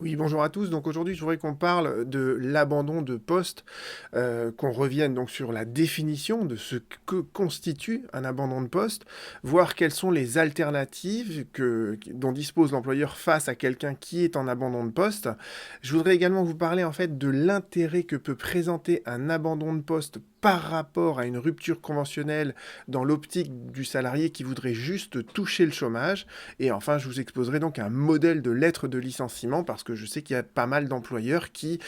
Oui, bonjour à tous. Donc aujourd'hui, je voudrais qu'on parle de l'abandon de poste, qu'on revienne donc sur la définition de ce que constitue un abandon de poste, voir quelles sont les alternatives dont dispose l'employeur face à quelqu'un qui est en abandon de poste. Je voudrais également vous parler en fait de l'intérêt que peut présenter un abandon de poste par rapport à une rupture conventionnelle dans l'optique du salarié qui voudrait juste toucher le chômage. Et enfin, je vous exposerai donc un modèle de lettre de licenciement parce que je sais qu'il y a pas mal d'employeurs qui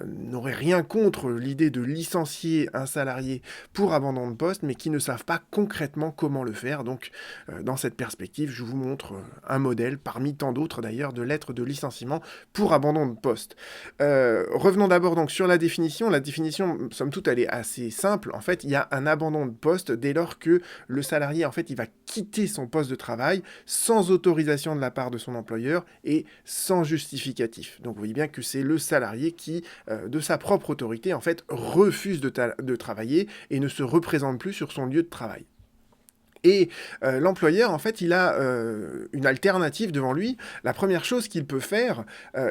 n'auraient rien contre l'idée de licencier un salarié pour abandon de poste, mais qui ne savent pas concrètement comment le faire. Donc, dans cette perspective, je vous montre un modèle, parmi tant d'autres d'ailleurs, de lettre de licenciement pour abandon de poste. Revenons d'abord donc sur la définition. La définition, somme toute, elle est assez simple. En fait, il y a un abandon de poste dès lors que le salarié, en fait, il va quitter son poste de travail sans autorisation de la part de son employeur et sans justificatif. Donc vous voyez bien que c'est le salarié qui, de sa propre autorité, en fait, refuse de travailler et ne se représente plus sur son lieu de travail. Et l'employeur, en fait, il a une alternative devant lui. La première chose qu'il peut faire,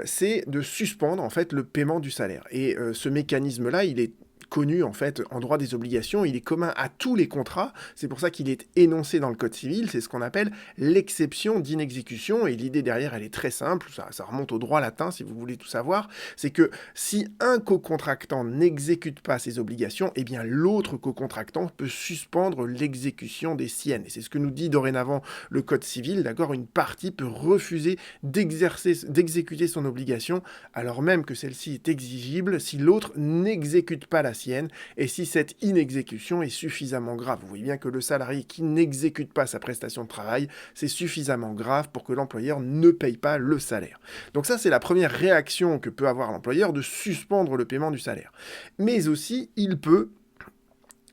c'est de suspendre en fait le paiement du salaire. Et ce mécanisme-là, il est connu en fait en droit des obligations, il est commun à tous les contrats, c'est pour ça qu'il est énoncé dans le code civil, c'est ce qu'on appelle l'exception d'inexécution, et l'idée derrière elle est très simple, ça remonte au droit latin si vous voulez tout savoir, c'est que si un co-contractant n'exécute pas ses obligations, eh bien l'autre co-contractant peut suspendre l'exécution des siennes, et c'est ce que nous dit dorénavant le code civil, d'accord, une partie peut refuser d'exécuter son obligation, alors même que celle-ci est exigible si l'autre n'exécute pas la sienne et si cette inexécution est suffisamment grave. Vous voyez bien que le salarié qui n'exécute pas sa prestation de travail, c'est suffisamment grave pour que l'employeur ne paye pas le salaire. Donc ça, c'est la première réaction que peut avoir l'employeur de suspendre le paiement du salaire. Mais aussi, il peut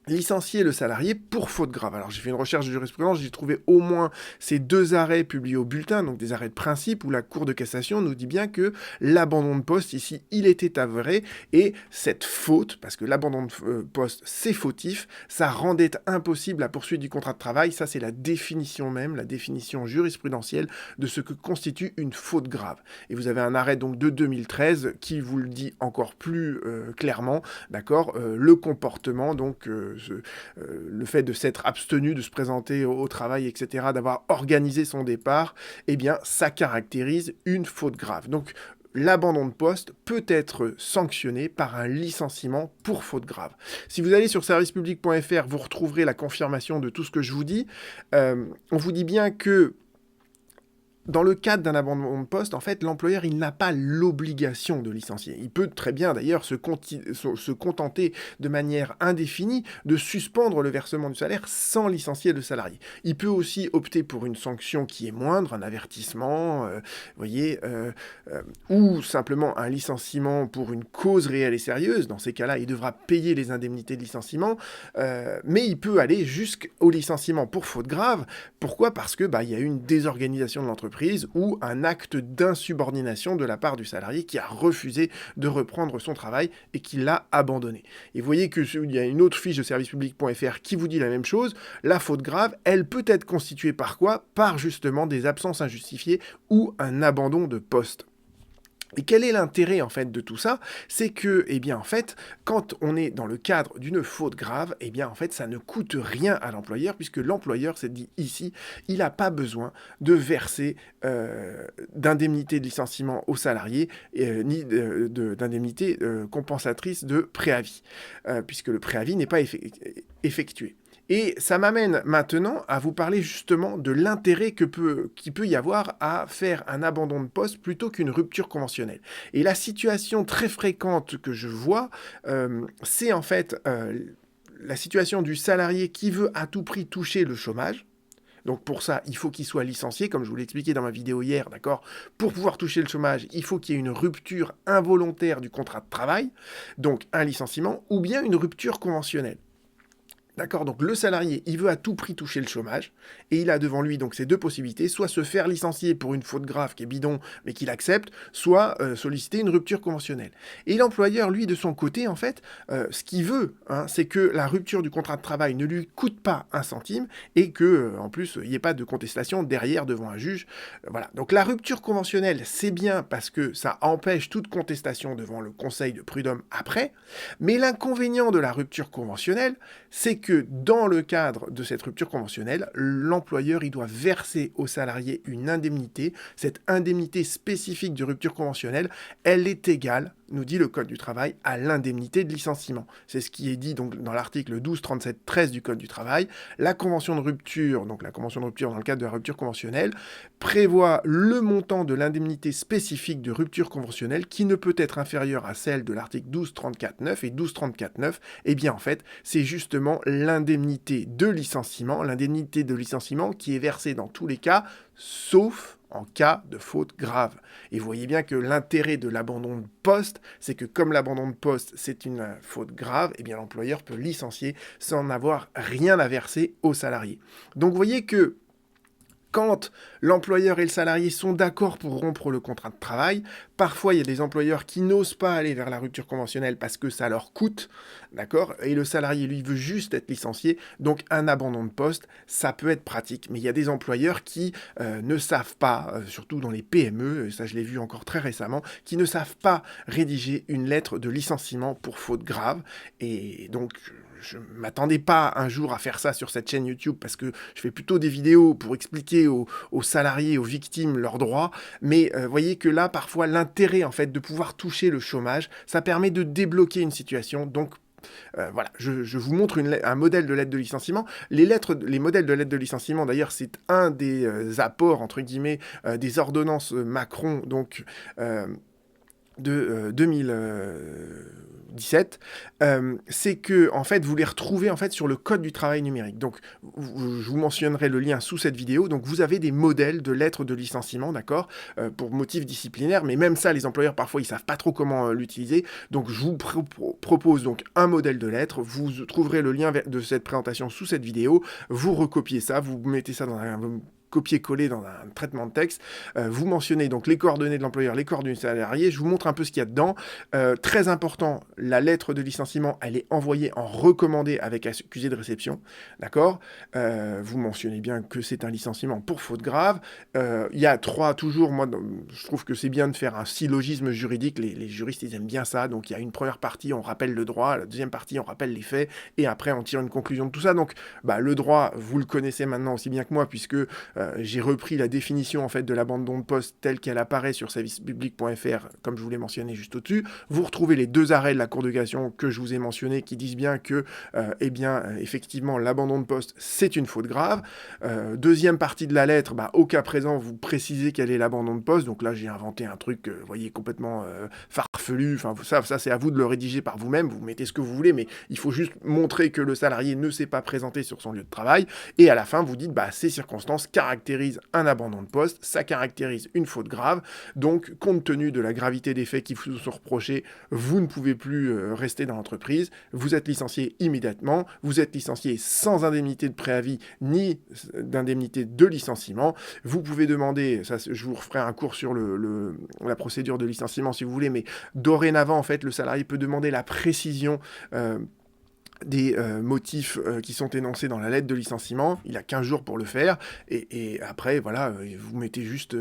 licencier le salarié pour faute grave. Alors j'ai fait une recherche de jurisprudence, j'ai trouvé au moins ces deux arrêts publiés au bulletin, donc des arrêts de principe où la Cour de cassation nous dit bien que l'abandon de poste ici, il était avéré et cette faute, parce que l'abandon de poste c'est fautif, ça rendait impossible la poursuite du contrat de travail, ça c'est la définition même, la définition jurisprudentielle de ce que constitue une faute grave. Et vous avez un arrêt donc de 2013 qui vous le dit encore plus clairement, d'accord, le comportement donc le fait de s'être abstenu de se présenter au travail, etc., d'avoir organisé son départ, eh bien, ça caractérise une faute grave. Donc, l'abandon de poste peut être sanctionné par un licenciement pour faute grave. Si vous allez sur servicepublic.fr, vous retrouverez la confirmation de tout ce que je vous dis. On vous dit bien que dans le cadre d'un abandon de poste, en fait, l'employeur, il n'a pas l'obligation de licencier. Il peut très bien, d'ailleurs, se contenter de manière indéfinie de suspendre le versement du salaire sans licencier le salarié. Il peut aussi opter pour une sanction qui est moindre, un avertissement, voyez, ou simplement un licenciement pour une cause réelle et sérieuse. Dans ces cas-là, il devra payer les indemnités de licenciement, mais il peut aller jusqu'au licenciement pour faute grave. Pourquoi ? Parce que il y a une désorganisation de l'entreprise ou un acte d'insubordination de la part du salarié qui a refusé de reprendre son travail et qui l'a abandonné. Et vous voyez qu'il y a une autre fiche de servicepublic.fr qui vous dit la même chose. La faute grave, elle peut être constituée par quoi ? Par justement des absences injustifiées ou un abandon de poste. Et quel est l'intérêt en fait de tout ça ? C'est que, eh bien en fait, quand on est dans le cadre d'une faute grave, eh bien en fait, ça ne coûte rien à l'employeur puisque l'employeur s'est dit ici, il n'a pas besoin de verser d'indemnité de licenciement aux salariés ni d'indemnité compensatrice de préavis, puisque le préavis n'est pas effectué. Et ça m'amène maintenant à vous parler justement de l'intérêt qu'il peut y avoir à faire un abandon de poste plutôt qu'une rupture conventionnelle. Et la situation très fréquente que je vois, c'est en fait la situation du salarié qui veut à tout prix toucher le chômage. Donc pour ça, il faut qu'il soit licencié, comme je vous l'ai expliqué dans ma vidéo hier, d'accord ? Pour pouvoir toucher le chômage, il faut qu'il y ait une rupture involontaire du contrat de travail, donc un licenciement, ou bien une rupture conventionnelle. D'accord, donc le salarié, il veut à tout prix toucher le chômage, et il a devant lui donc ces deux possibilités, soit se faire licencier pour une faute grave qui est bidon, mais qu'il accepte, soit solliciter une rupture conventionnelle. Et l'employeur, lui, de son côté, en fait, ce qu'il veut, hein, c'est que la rupture du contrat de travail ne lui coûte pas un centime, et que, en plus, il n'y ait pas de contestation derrière devant un juge. Voilà. Donc la rupture conventionnelle, c'est bien parce que ça empêche toute contestation devant le conseil de prud'homme après, mais l'inconvénient de la rupture conventionnelle, c'est que dans le cadre de cette rupture conventionnelle, l'employeur il doit verser au salarié une indemnité. Cette indemnité spécifique de rupture conventionnelle, elle est égale, nous dit le Code du travail, à l'indemnité de licenciement. C'est ce qui est dit donc dans l'article 1237-13 du Code du travail. La convention de rupture, donc la convention de rupture dans le cadre de la rupture conventionnelle, prévoit le montant de l'indemnité spécifique de rupture conventionnelle qui ne peut être inférieure à celle de l'article 1234-9 et 1234-9. Eh bien en fait, c'est justement l'indemnité de licenciement qui est versée dans tous les cas, sauf en cas de faute grave. Et vous voyez bien que l'intérêt de l'abandon de poste, c'est que comme l'abandon de poste, c'est une faute grave, eh bien l'employeur peut licencier sans n'avoir rien à verser au salarié. Donc vous voyez que quand l'employeur et le salarié sont d'accord pour rompre le contrat de travail, parfois il y a des employeurs qui n'osent pas aller vers la rupture conventionnelle parce que ça leur coûte, d'accord? Et le salarié, lui, veut juste être licencié, donc un abandon de poste, ça peut être pratique. Mais il y a des employeurs qui ne savent pas, surtout dans les PME, ça je l'ai vu encore très récemment, qui ne savent pas rédiger une lettre de licenciement pour faute grave. Et donc, je ne m'attendais pas un jour à faire ça sur cette chaîne YouTube parce que je fais plutôt des vidéos pour expliquer aux salariés, aux victimes leurs droits. Mais voyez que là, parfois, l'intérêt en fait de pouvoir toucher le chômage, ça permet de débloquer une situation. Donc voilà, je vous montre un modèle de lettre de licenciement. Les modèles de lettre de licenciement, d'ailleurs, c'est un des apports, entre guillemets, des ordonnances Macron, donc de 2017, c'est que en fait vous les retrouvez en fait sur le code du travail numérique. Donc je vous mentionnerai le lien sous cette vidéo. Donc vous avez des modèles de lettres de licenciement, d'accord, pour motifs disciplinaires, mais même ça les employeurs parfois ils savent pas trop comment l'utiliser. Donc je vous propose donc un modèle de lettre. Vous trouverez le lien de cette présentation sous cette vidéo. Vous recopiez ça, vous mettez ça dans un copier-coller dans un traitement de texte. Vous mentionnez donc les coordonnées de l'employeur, les coordonnées du salarié. Je vous montre un peu ce qu'il y a dedans. Très important, la lettre de licenciement, elle est envoyée en recommandé avec accusé de réception. D'accord. Vous mentionnez bien que c'est un licenciement pour faute grave. Il y a toujours, moi, je trouve que c'est bien de faire un syllogisme juridique. Les juristes, ils aiment bien ça. Donc, il y a une première partie, on rappelle le droit. La deuxième partie, on rappelle les faits. Et après, on tire une conclusion de tout ça. Donc, le droit, vous le connaissez maintenant aussi bien que moi, puisque j'ai repris la définition en fait de l'abandon de poste telle qu'elle apparaît sur servicepublic.fr, comme je vous l'ai mentionné juste au-dessus. Vous retrouvez les deux arrêts de la Cour de cassation que je vous ai mentionnés qui disent bien que, effectivement, l'abandon de poste, c'est une faute grave. Deuxième partie de la lettre, au cas présent, vous précisez quel est l'abandon de poste. Donc là, j'ai inventé un truc, vous voyez, complètement farfelu. Enfin, ça c'est à vous de le rédiger par vous-même. Vous mettez ce que vous voulez, mais il faut juste montrer que le salarié ne s'est pas présenté sur son lieu de travail. Et à la fin, vous dites, ces circonstances caractérise un abandon de poste, ça caractérise une faute grave, donc compte tenu de la gravité des faits qui vous sont reprochés, vous ne pouvez plus rester dans l'entreprise, vous êtes licencié immédiatement, vous êtes licencié sans indemnité de préavis ni d'indemnité de licenciement, vous pouvez demander, ça, je vous referai un cours sur la procédure de licenciement si vous voulez, mais dorénavant en fait le salarié peut demander la précision des motifs qui sont énoncés dans la lettre de licenciement. Il a 15 jours pour le faire. Et après, voilà, vous mettez juste,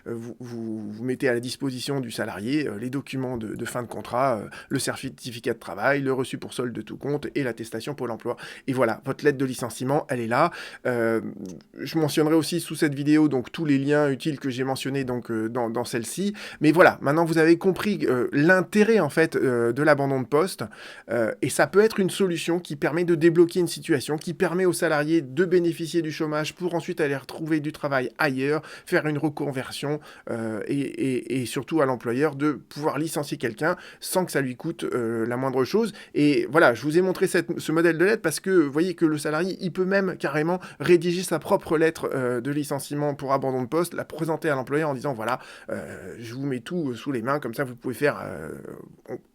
vous mettez à la disposition du salarié les documents de fin de contrat, le certificat de travail, le reçu pour solde de tout compte et l'attestation Pôle emploi. Et voilà, votre lettre de licenciement, elle est là. Je mentionnerai aussi sous cette vidéo donc tous les liens utiles que j'ai mentionnés donc dans celle-ci. Mais voilà, maintenant vous avez compris l'intérêt en fait de l'abandon de poste et ça peut être une solution qui permet de débloquer une situation, qui permet aux salariés de bénéficier du chômage pour ensuite aller retrouver du travail ailleurs, faire une reconversion et surtout à l'employeur de pouvoir licencier quelqu'un sans que ça lui coûte la moindre chose. Et voilà, je vous ai montré ce modèle de lettre parce que vous voyez que le salarié, il peut même carrément rédiger sa propre lettre de licenciement pour abandon de poste, la présenter à l'employeur en disant voilà, je vous mets tout sous les mains, comme ça vous pouvez faire...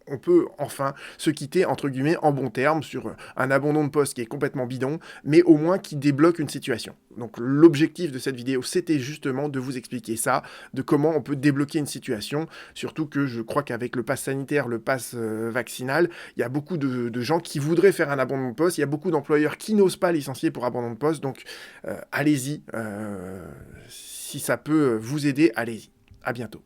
on peut enfin se quitter, entre guillemets, en bons termes sur un abandon de poste qui est complètement bidon, mais au moins qui débloque une situation. Donc l'objectif de cette vidéo, c'était justement de vous expliquer ça, de comment on peut débloquer une situation, surtout que je crois qu'avec le pass sanitaire, le pass vaccinal, il y a beaucoup de gens qui voudraient faire un abandon de poste, il y a beaucoup d'employeurs qui n'osent pas licencier pour abandon de poste, donc allez-y, si ça peut vous aider, allez-y. À bientôt.